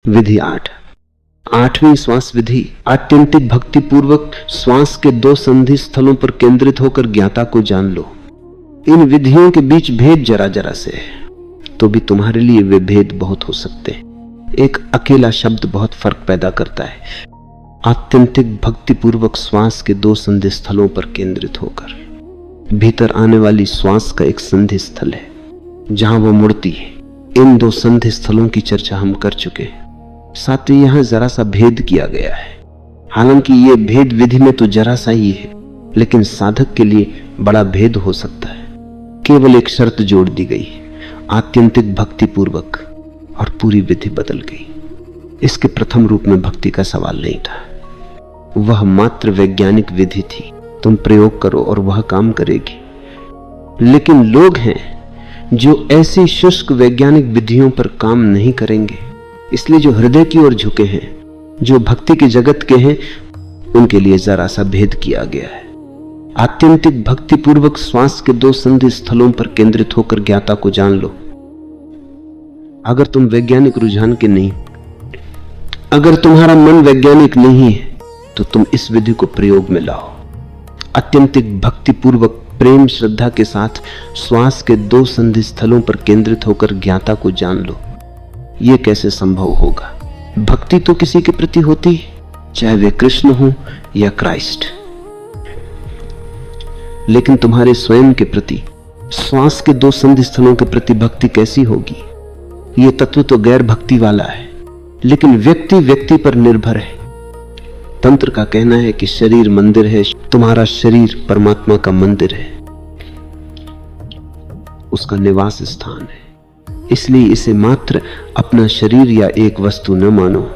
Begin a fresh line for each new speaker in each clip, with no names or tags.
विधि 8। 8वीं श्वास विधि आत्यंतिक भक्ति पूर्वक श्वास के 2 संधि स्थलों पर केंद्रित होकर ज्ञाता को जान लो। इन विधियों के बीच भेद जरा जरा से है, तो भी तुम्हारे लिए वे भेद बहुत हो सकते हैं। एक अकेला शब्द बहुत फर्क पैदा करता है। आत्यंतिक भक्ति पूर्वक श्वास के 2 संधि स्थलों पर केंद्रित होकर, भीतर आने वाली श्वास का एक संधि स्थल है जहां वो मुड़ती है। इन 2 संधि स्थलों की चर्चा हम कर चुके हैं। साथ ही यहां जरा सा भेद किया गया है। हालांकि ये भेद विधि में तो जरा सा ही है, लेकिन साधक के लिए बड़ा भेद हो सकता है। केवल एक शर्त जोड़ दी गई, आत्यंतिक भक्ति पूर्वक, और पूरी विधि बदल गई। इसके प्रथम रूप में भक्ति का सवाल नहीं था, वह मात्र वैज्ञानिक विधि थी। तुम प्रयोग करो और वह काम करेगी। लेकिन लोग हैं जो ऐसी शुष्क वैज्ञानिक विधियों पर काम नहीं करेंगे, इसलिए जो हृदय की ओर झुके हैं, जो भक्ति के जगत के हैं, उनके लिए जरा सा भेद किया गया है। आत्यंतिक भक्ति पूर्वक श्वास के 2 संधि स्थलों पर केंद्रित होकर ज्ञाता को जान लो। अगर तुम वैज्ञानिक रुझान के नहीं, अगर तुम्हारा मन वैज्ञानिक नहीं है, तो तुम इस विधि को प्रयोग में लाओ। आत्यंतिक भक्ति पूर्वक प्रेम श्रद्धा के साथ श्वास के 2 संधि स्थलों पर केंद्रित होकर ज्ञाता को जान लो। यह कैसे संभव होगा? भक्ति तो किसी के प्रति होती है, चाहे वे कृष्ण हो या क्राइस्ट, लेकिन तुम्हारे स्वयं के प्रति, श्वास के 2 संधि स्थलों के प्रति भक्ति कैसी होगी? यह तत्व तो गैर भक्ति वाला है, लेकिन व्यक्ति व्यक्ति पर निर्भर है। तंत्र का कहना है कि शरीर मंदिर है, तुम्हारा शरीर परमात्मा का मंदिर है, उसका निवास स्थान है। इसलिए इसे मात्र अपना शरीर या एक वस्तु न मानो।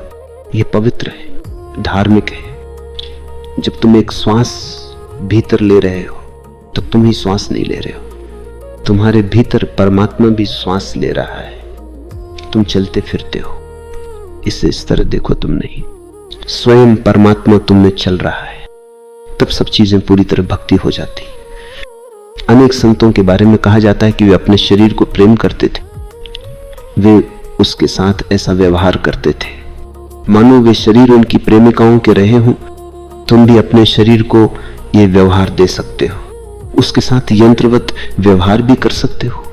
यह पवित्र है, धार्मिक है। जब तुम एक श्वास भीतर ले रहे हो, तब तुम ही श्वास नहीं ले रहे हो, तुम्हारे भीतर परमात्मा भी श्वास ले रहा है। तुम चलते फिरते हो, इसे इस तरह देखो, तुम नहीं, स्वयं परमात्मा तुम में चल रहा है। तब सब चीजें पूरी तरह भक्ति हो जाती। अनेक संतों के बारे में कहा जाता है कि वे अपने शरीर को प्रेम करते थे, वे उसके साथ ऐसा व्यवहार करते थे मानो वे शरीर उनकी प्रेमिकाओं के रहे हों। तुम भी अपने शरीर को ये व्यवहार दे सकते हो, उसके साथ यंत्रवत व्यवहार भी कर सकते हो।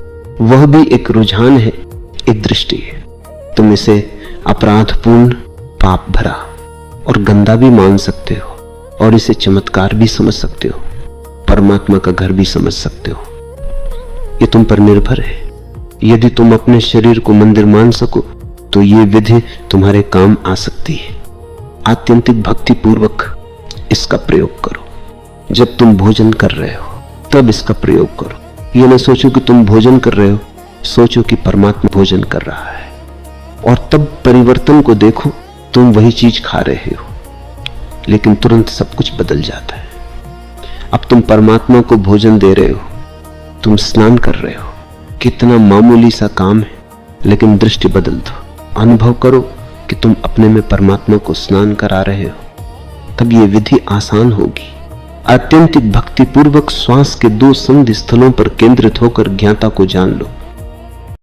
वह भी एक रुझान है, एक दृष्टि है। तुम इसे अपराधपूर्ण, पाप भरा और गंदा भी मान सकते हो, और इसे चमत्कार भी समझ सकते हो, परमात्मा का घर भी समझ सकते हो। ये तुम पर निर्भर है। यदि तुम अपने शरीर को मंदिर मान सको, तो ये विधि तुम्हारे काम आ सकती है। आत्यंतिक भक्ति पूर्वक इसका प्रयोग करो। जब तुम भोजन कर रहे हो, तब इसका प्रयोग करो। ये न सोचो कि तुम भोजन कर रहे हो, सोचो कि परमात्मा भोजन कर रहा है, और तब परिवर्तन को देखो। तुम वही चीज खा रहे हो, लेकिन तुरंत सब कुछ बदल जाता है। अब तुम परमात्मा को भोजन दे रहे हो, तुम स्नान कर रहे हो। कितना मामूली सा काम है, लेकिन दृष्टि बदल दो। अनुभव करो कि तुम अपने में परमात्मा को स्नान करा रहे हो। तब ये विधि आसान होगी। आत्यंतिक भक्ति पूर्वक श्वास के 2 संधि स्थलों पर केंद्रित होकर ज्ञाता को जान लो।